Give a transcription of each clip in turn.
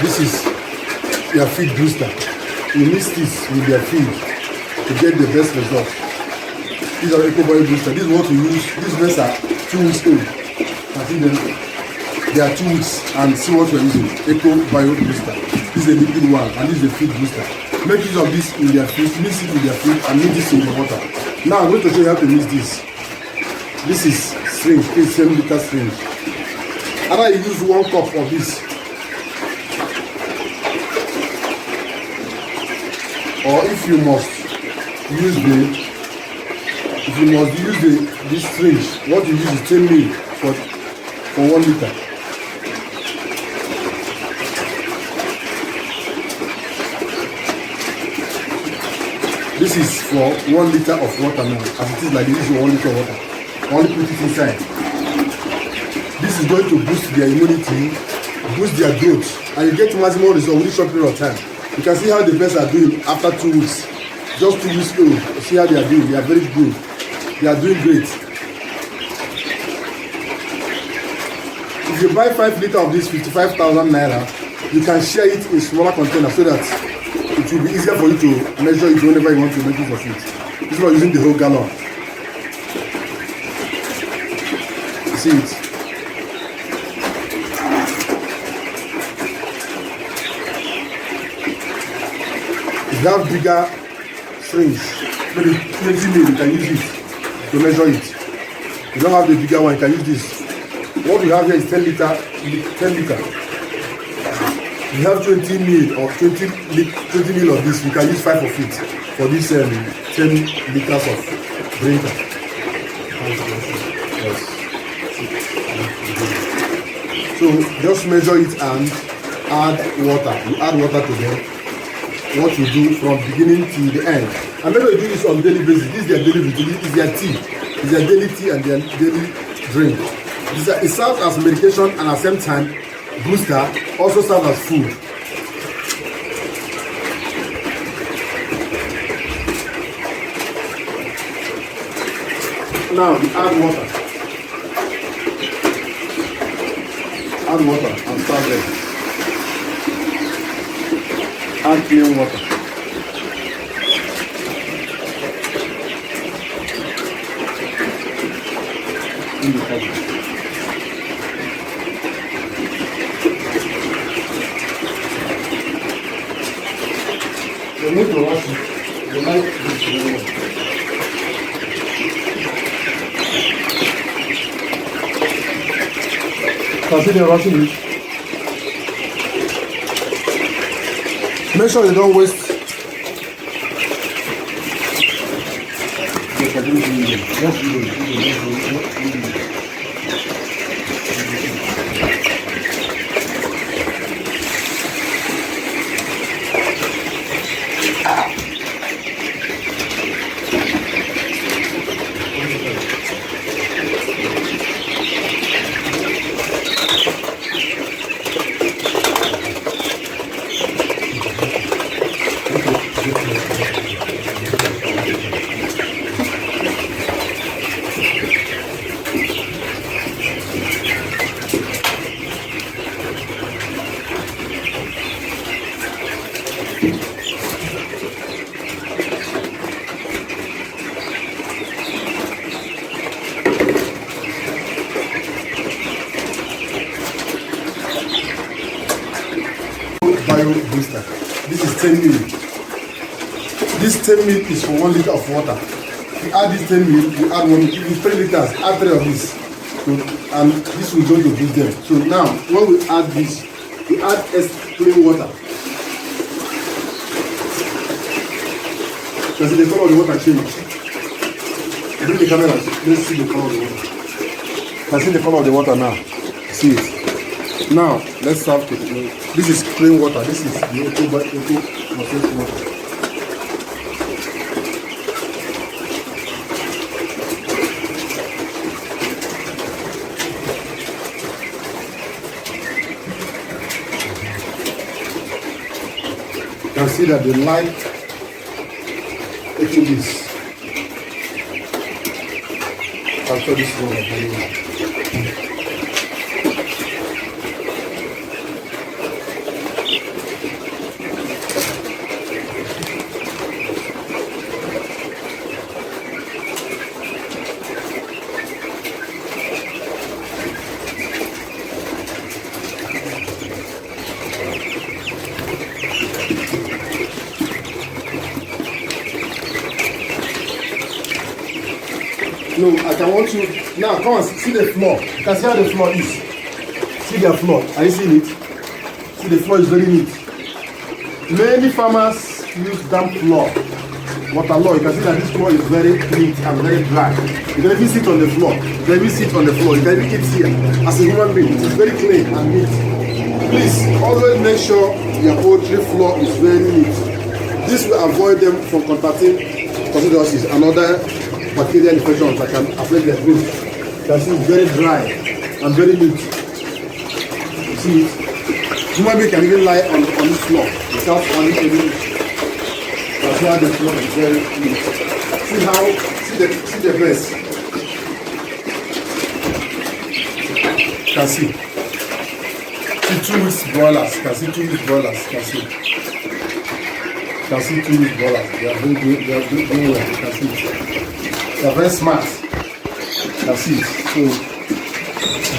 This is their feed booster. You mix this with their feed to get the best result. These are Eco Bio booster. This is what we use. These ones are 2 weeks old. I think they are 2 weeks, and see what we are using. Eco Bio booster. This is a liquid one, and this is a feed booster. Make use of this in their feed, mix it with their feed, and mix this in the water. Now I'm going to show you how to mix this. This is syringe, it's 7-liter syringe. Either you use 1 cup of this, or if you must use this syringe, what you use is 10 ml for 1 liter. This is for 1 liter of water now. As it is like this is 1 liter of water. Only put it inside. This is going to boost their immunity, boost their growth, and you get maximum result within a short period of time. You can see how the birds are doing after 2 weeks. Just 2 weeks old. See how they are doing. They are very good. They are doing great. If you buy 5 liters of this 55,000 naira, you can share it in smaller containers so that it will be easier for you to measure it whenever you want to make use of it. This is not using the whole gallon. You see it? If you have bigger syringe, maybe 20 ml, you can use it to measure it. If you don't have the bigger one, you can use this. What we have here is 10 liter. If you have 20 ml or 20 ml of this, you can use 5 of it for this 10 liters of drinker. Yes. So just measure it and add water. You add water to them. What you do from beginning to the end. And then they do this on daily basis. This is their daily routine. This is their tea. It's their daily tea and their daily drink. It serves as medication and at the same time, booster also serves as food. Now we add water. Add water and start them. Add clean water. In the cup. You need to wash it. You like this very well. Consider washing it. Make sure you don't waste. Bio booster. This is 10 ml. This 10 ml is for 1 liter of water. You add this 10 ml, you add 1, if it's 3 liters, add 3 of this. So, and this will go to boost them. So now, when we add this, we add plain water. You can see the color of the water change. Bring the camera, let's see the color of the water. You can see the color of the water now. See it. Now, let's serve to this is plain water. This is the Eco processed water. You can see that the light taking this. I'll show this one. No, I want you now. Come on, see the floor. You can see how the floor is. See their floor. Are you seeing it? See the floor is very neat. Many farmers use damp floor, waterlogged. You can see that this floor is very neat and very dry. You can even sit on the floor. You can even sit on the floor. You can even eat here as a human being. It is very clean and neat. Please always make sure your poultry floor is very neat. This will avoid them from contacting coccidiosis and other bacterial infections that can affect their food. You can see it's very dry and very neat. You see it? Human being can even lie on this floor without wanting any. That's why the floor is very neat. See the breast. You can see. See 2 weeks broilers. You can see 2 weeks broilers. You can see. You can see 2 weeks broilers. They are very good. They are doing well. You can see it. They are very smart. You can see it. So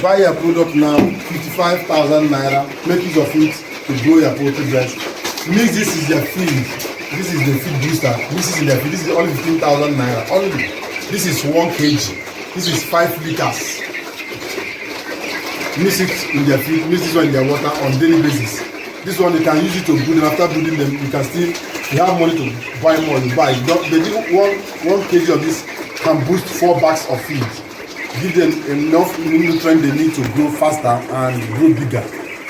buy your product now, 55,000 naira. Make use of it to grow your poultry breast. Mix this is your feed. This is the feed booster. This is in their feed. This is only 15,000 naira. Only. This is 1 kg. This is 5 liters. Mix it in their feed. Mix this one in their water on daily basis. This one you can use it to breed them. After breeding them, you can still. You have money to buy more. You buy. They do 1 kg of this can boost 4 bags of feed. Give them enough nutrients they need to grow faster and grow bigger,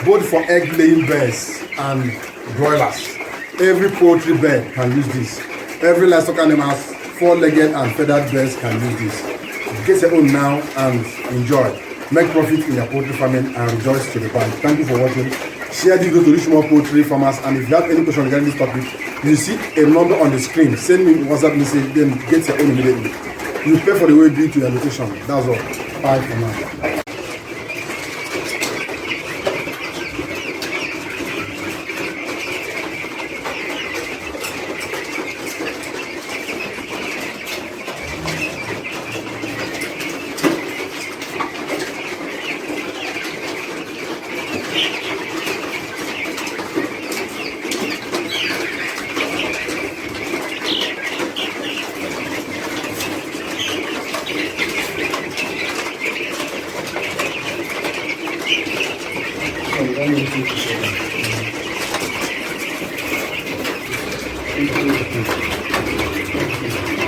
both for egg laying birds and broilers. Every poultry bird can use this. Every livestock animals, 4-legged and feathered birds can use this. Get your own now and enjoy. Make profit in your poultry farming and rejoice to the bank. Thank you for watching. Share this video to reach more poultry farmers, and if you have any question regarding this topic, you see a number on the screen. Send me a WhatsApp message, then get your own immediately. You pay for the way bill to your location. That's all. Bye for now. Thank you.